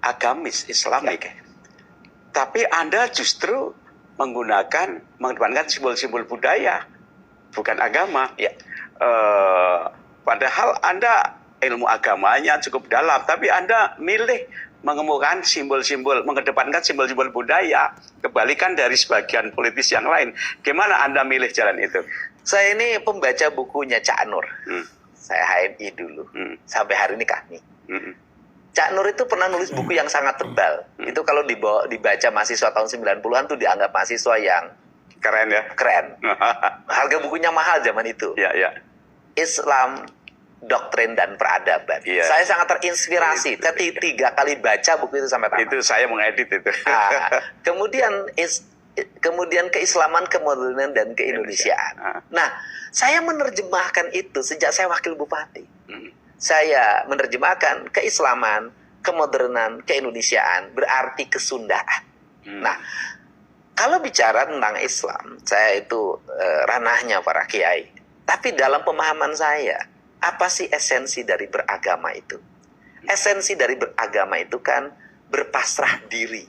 agamis, Islamik. Tapi Anda justru mengedepankan simbol-simbol budaya, bukan agama. Padahal Anda ilmu agamanya cukup dalam, tapi Anda milih mengemukakan simbol-simbol, mengedepankan simbol-simbol budaya, kebalikan dari sebagian politis yang lain. Gimana Anda milih jalan itu? Saya ini pembaca bukunya Cak Nur. Saya HMI dulu. Sampai hari ini kami. Cak Nur itu pernah nulis buku yang sangat tebal. Itu kalau dibaca mahasiswa tahun 90-an tuh dianggap mahasiswa yang keren ya. Keren. Harga bukunya mahal zaman itu. Islam, doktrin dan peradaban. Saya sangat terinspirasi. Ketika kali baca buku itu sampai tamat. Itu saya mengedit itu. Kemudian keislaman, kemodernan dan keindonesiaan. Nah, saya menerjemahkan itu sejak saya wakil bupati. Saya menerjemahkan keislaman, kemodernan, keindonesiaan berarti kesundaan. Nah, kalau bicara tentang Islam, saya itu ranahnya para kiai. Tapi dalam pemahaman saya, apa sih esensi dari beragama itu? Esensi dari beragama itu kan berpasrah diri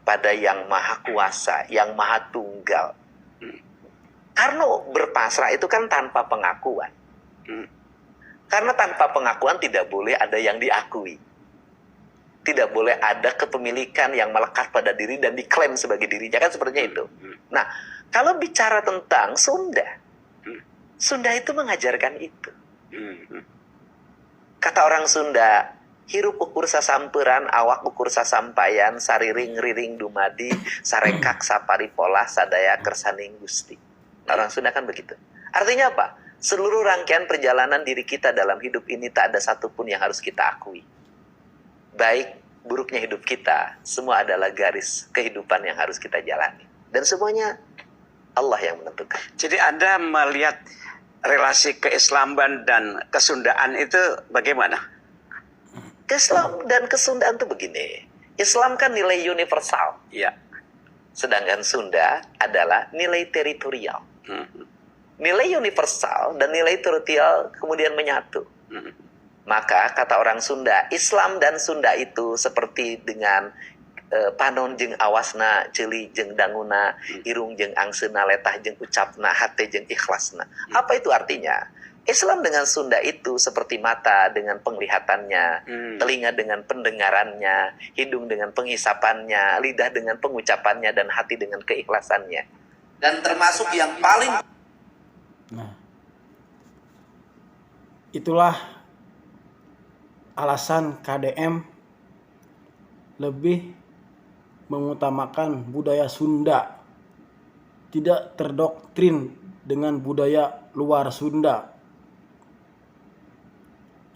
pada yang maha kuasa, yang maha tunggal. Karena berpasrah itu kan tanpa pengakuan. Karena tanpa pengakuan tidak boleh ada yang diakui. Tidak boleh ada kepemilikan yang melekat pada diri dan diklaim sebagai dirinya. Kan sepertinya itu. Nah, kalau bicara tentang Sunda, Sunda itu mengajarkan itu. Kata orang Sunda, hirup ukur sasamperan, awak ukur sasampayan, sariring-riring dumadi, sarekak saparipola, sadaya kersaning gusti. Orang Sunda kan begitu. Artinya apa? Seluruh rangkaian perjalanan diri kita dalam hidup ini tak ada satupun yang harus kita akui. Baik buruknya hidup kita, semua adalah garis kehidupan yang harus kita jalani. Dan semuanya Allah yang menentukan. Jadi Anda melihat relasi keislaman dan kesundaan itu bagaimana? Islam dan kesundaan itu begini. Islam kan nilai universal. Sedangkan Sunda adalah nilai teritorial. Nilai universal dan nilai teritorial kemudian menyatu. Maka kata orang Sunda, Islam dan Sunda itu seperti dengan panon jeung awasna, ceuli jeung danguna, irung jeung angsena, letah jeung ucapna, hate jeung ikhlasna. Apa itu artinya? Islam dengan Sunda itu seperti mata dengan penglihatannya, telinga dengan pendengarannya, hidung dengan penghisapannya, lidah dengan pengucapannya, dan hati dengan keikhlasannya. Dan termasuk yang paling... Nah, itulah alasan KDM lebih mengutamakan budaya Sunda, tidak terdoktrin dengan budaya luar Sunda.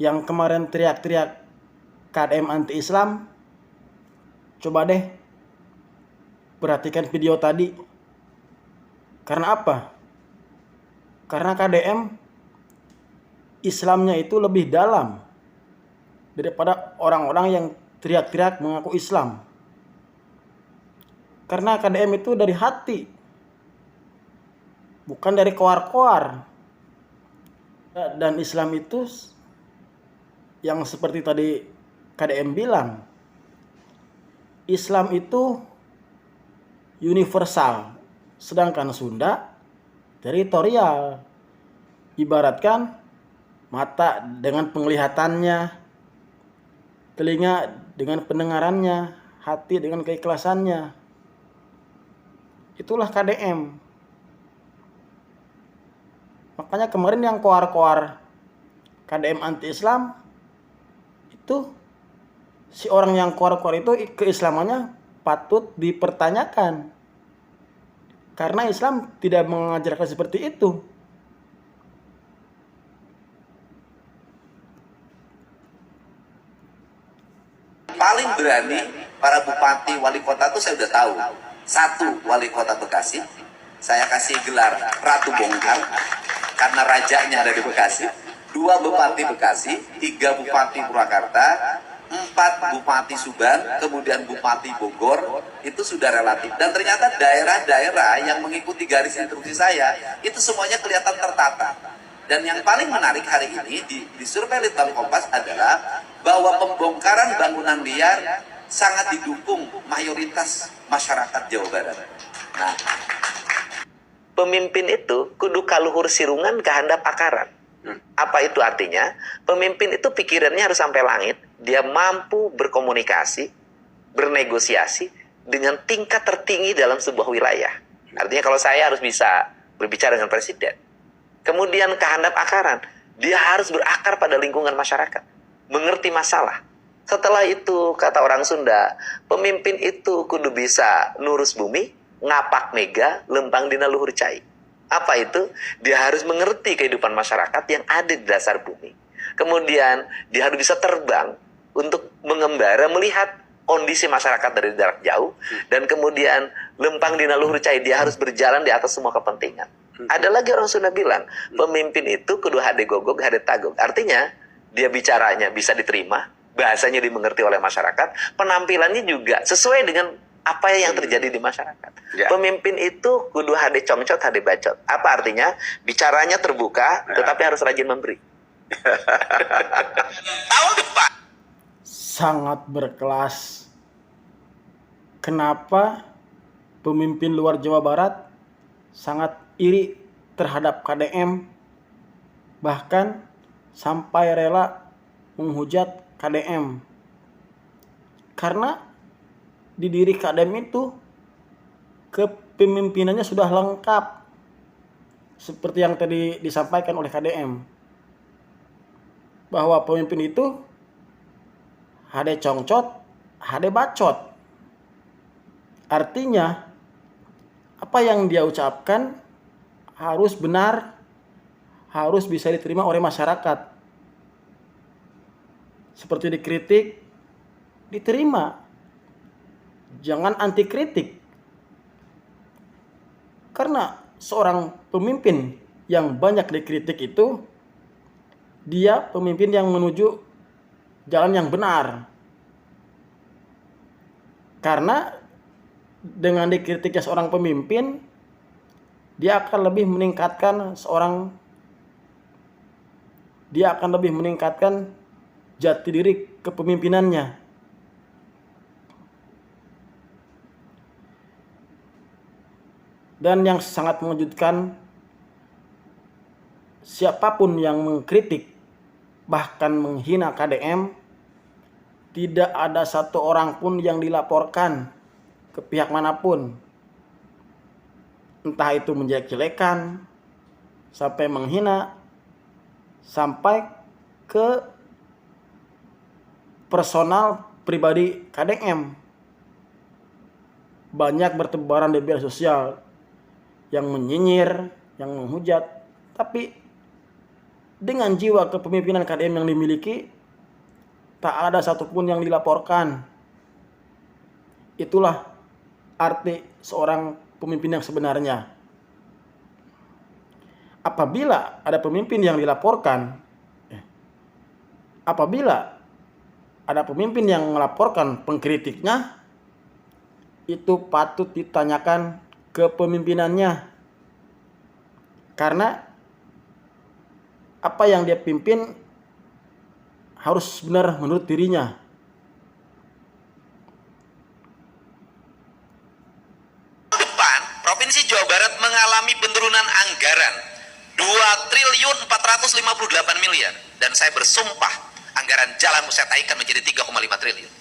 Yang kemarin teriak-teriak KDM anti-Islam, coba deh perhatikan video tadi. Karena apa? Karena KDM Islamnya itu lebih dalam daripada orang-orang yang teriak-teriak mengaku Islam. Karena KDM itu dari hati, bukan dari koar-koar. Dan Islam itu yang seperti tadi KDM bilang, Islam itu universal, sedangkan Sunda teritorial. Ibaratkan mata dengan penglihatannya, telinga dengan pendengarannya, hati dengan keikhlasannya. Itulah KDM. Makanya kemarin yang koar-koar KDM anti-Islam, itu si orang yang koar-koar itu keislamannya patut dipertanyakan. Karena Islam tidak mengajarkan seperti itu. Paling berani para bupati wali kota itu saya udah tahu. Satu, wali kota Bekasi, saya kasih gelar Ratu Bongkar karena rajanya ada di Bekasi. 2 bupati Bekasi, 3 bupati Purwakarta, 4 bupati Subang, kemudian bupati Bogor, itu sudah relatif. Dan ternyata daerah-daerah yang mengikuti garis instruksi saya, itu semuanya kelihatan tertata. Dan yang paling menarik hari ini di survei Litbang Kompas adalah bahwa pembongkaran bangunan liar sangat didukung mayoritas masyarakat Jawa Barat. Nah, pemimpin itu kudu kaluhur sirungan kehandap akaran. Apa itu artinya? Pemimpin itu pikirannya harus sampai langit. Dia mampu berkomunikasi, bernegosiasi dengan tingkat tertinggi dalam sebuah wilayah. Artinya kalau saya harus bisa berbicara dengan presiden. Kemudian kehandap akaran. Dia harus berakar pada lingkungan masyarakat. Mengerti masalah. Setelah itu, kata orang Sunda, pemimpin itu kudu bisa nurus bumi, ngapak mega, lempang dina luhur cai. Apa itu? Dia harus mengerti kehidupan masyarakat yang ada di dasar bumi. Kemudian, dia harus bisa terbang untuk mengembara, melihat kondisi masyarakat dari jarak jauh. Dan kemudian, lempang dina luhur cai, dia harus berjalan di atas semua kepentingan. Ada lagi orang Sunda bilang, pemimpin itu kudu hade gogog, hade tagog. Artinya, dia bicaranya bisa diterima, bahasanya dimengerti oleh masyarakat, penampilannya juga sesuai dengan apa yang terjadi di masyarakat. Ya. Pemimpin itu kudu hade congcot, hade bacot. Apa artinya? Bicaranya terbuka, tetapi harus rajin memberi. Tahun depan. Sangat berkelas. Kenapa pemimpin luar Jawa Barat sangat iri terhadap KDM, bahkan sampai rela menghujat KDM? Karena di diri KDM itu kepemimpinannya sudah lengkap, seperti yang tadi disampaikan oleh KDM, bahwa pemimpin itu hade congcot, hade bacot. Artinya apa yang dia ucapkan harus benar, harus bisa diterima oleh masyarakat. Seperti dikritik, diterima. Jangan anti kritik. Karena seorang pemimpin yang banyak dikritik itu, dia pemimpin yang menuju jalan yang benar. Karena dengan dikritiknya seorang pemimpin, dia akan lebih meningkatkan jati diri kepemimpinannya. Dan yang sangat mengejutkan, siapapun yang mengkritik bahkan menghina KDM, tidak ada satu orang pun yang dilaporkan ke pihak manapun. Entah itu menjelek-jelekan, sampai menghina, sampai ke personal pribadi KDM. Banyak bertebaran di media sosial yang menyinyir, yang menghujat, tapi dengan jiwa kepemimpinan KDM yang dimiliki, tak ada satupun yang dilaporkan. Itulah arti seorang pemimpin yang sebenarnya. Apabila ada pemimpin yang dilaporkan, apabila ada pemimpin yang melaporkan pengkritiknya, itu patut ditanyakan kepemimpinannya. Karena apa yang dia pimpin harus benar menurut dirinya. Depan, Provinsi Jawa Barat mengalami penurunan anggaran 2.458 miliar. Dan saya bersumpah, anggaran jalan saya taikkan menjadi 3,5 triliun.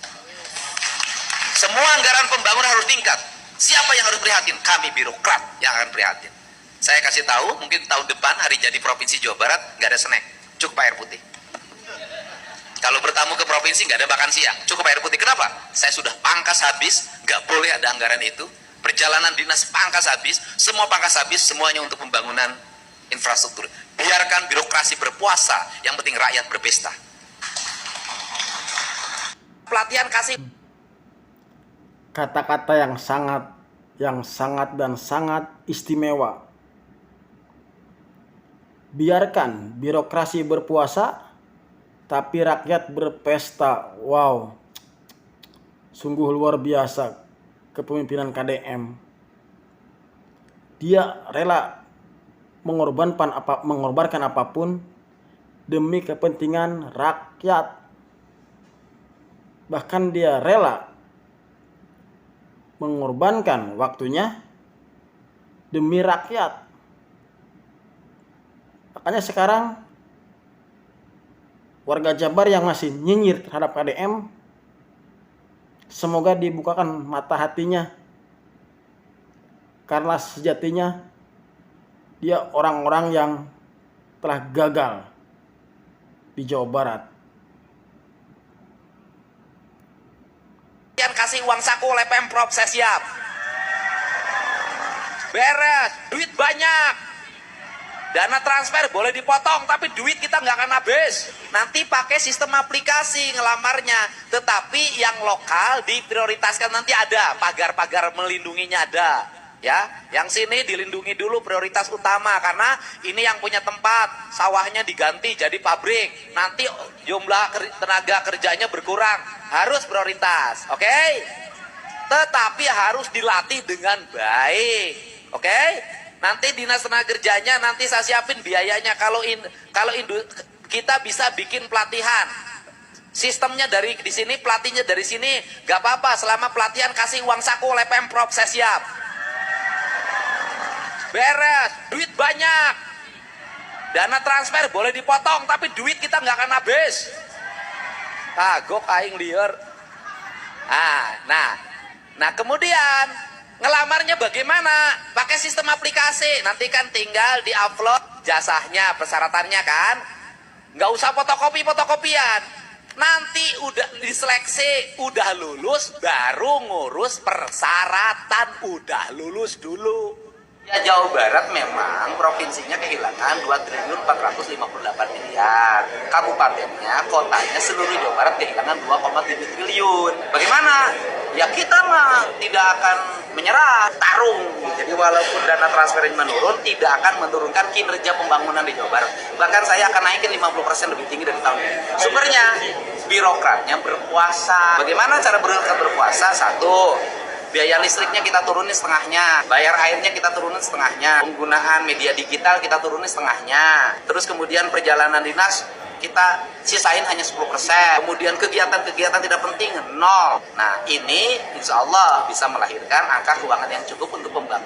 Semua anggaran pembangunan harus tingkat. Siapa yang harus prihatin? Kami birokrat yang akan prihatin. Saya kasih tahu, mungkin tahun depan hari jadi Provinsi Jawa Barat nggak ada snack, cukup air putih. Kalau bertamu ke provinsi nggak ada makan siang, cukup air putih. Kenapa? Saya sudah pangkas habis, nggak boleh ada anggaran itu. Perjalanan dinas pangkas habis, semua pangkas habis, semuanya untuk pembangunan infrastruktur. Biarkan birokrasi berpuasa, yang penting rakyat berpesta. Pelatihan kasih. Kata-kata yang sangat istimewa. Biarkan birokrasi berpuasa, tapi rakyat berpesta. Wow, sungguh luar biasa kepemimpinan KDM. Dia rela mengorbankan apapun demi kepentingan rakyat. Bahkan dia rela mengorbankan waktunya demi rakyat. Makanya sekarang warga Jabar yang masih nyinyir terhadap KDM, semoga dibukakan mata hatinya. Karena sejatinya dia orang-orang yang telah gagal di Jawa Barat. Yang kasih uang saku oleh Pemprov, saya siap. Beres, duit banyak. Dana transfer boleh dipotong, tapi duit kita nggak akan habis. Nanti pakai sistem aplikasi ngelamarnya. Tetapi yang lokal diprioritaskan, nanti ada pagar-pagar melindunginya ada. Ya, yang sini dilindungi dulu prioritas utama, karena ini yang punya tempat, sawahnya diganti jadi pabrik. Nanti jumlah tenaga kerjanya berkurang, harus prioritas. Oke? Tetapi harus dilatih dengan baik. Oke? Nanti dinas tenaga kerjanya nanti saya siapin biayanya. Kalau kita bisa bikin pelatihan. Sistemnya dari di sini, pelatihnya dari sini, gak apa-apa. Selama pelatihan kasih uang saku oleh Pemprov, saya siap. Beres, duit banyak. Dana transfer boleh dipotong, tapi duit kita nggak akan habis. Kagok aing liar. Nah kemudian ngelamarnya bagaimana? Pakai sistem aplikasi. Nanti kan tinggal di-upload jasanya, persyaratannya kan. Nggak usah fotokopian. Nanti udah diseleksi, udah lulus, baru ngurus persyaratan. Udah lulus dulu. Ya, Jawa Barat memang provinsinya kehilangan 2.458 miliar. Kabupatennya, kotanya, seluruh Jawa Barat kehilangan 2,7 triliun. Bagaimana? Ya kita mah tidak akan menyerah, tarung. Jadi walaupun dana transfer ini menurun, tidak akan menurunkan kinerja pembangunan di Jawa Barat. Bahkan saya akan naikin 50% lebih tinggi dari tahun ini. Sumbernya, birokratnya berpuasa. Bagaimana cara birokrat berpuasa? Satu, biaya listriknya kita turunin setengahnya, bayar airnya kita turunin setengahnya, penggunaan media digital kita turunin setengahnya, terus kemudian perjalanan dinas kita sisain hanya 10%, kemudian kegiatan-kegiatan tidak penting nol. Nah ini insya Allah bisa melahirkan angka keuangan yang cukup untuk pembangunan.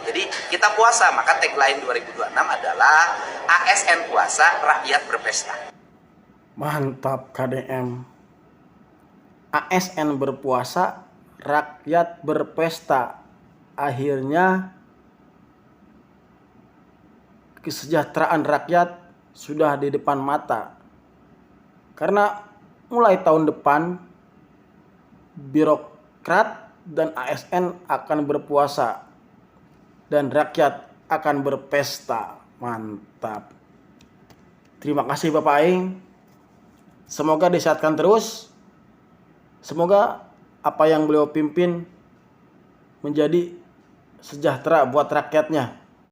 Jadi kita puasa, maka tagline 2026 adalah ASN puasa, rakyat berpesta. Mantap KDM. ASN berpuasa, rakyat berpesta. Akhirnya kesejahteraan rakyat sudah di depan mata. Karena mulai tahun depan birokrat dan ASN akan berpuasa dan rakyat akan berpesta. Mantap. Terima kasih Bapak Aing. Semoga disehatkan terus. Semoga apa yang beliau pimpin menjadi sejahtera buat rakyatnya.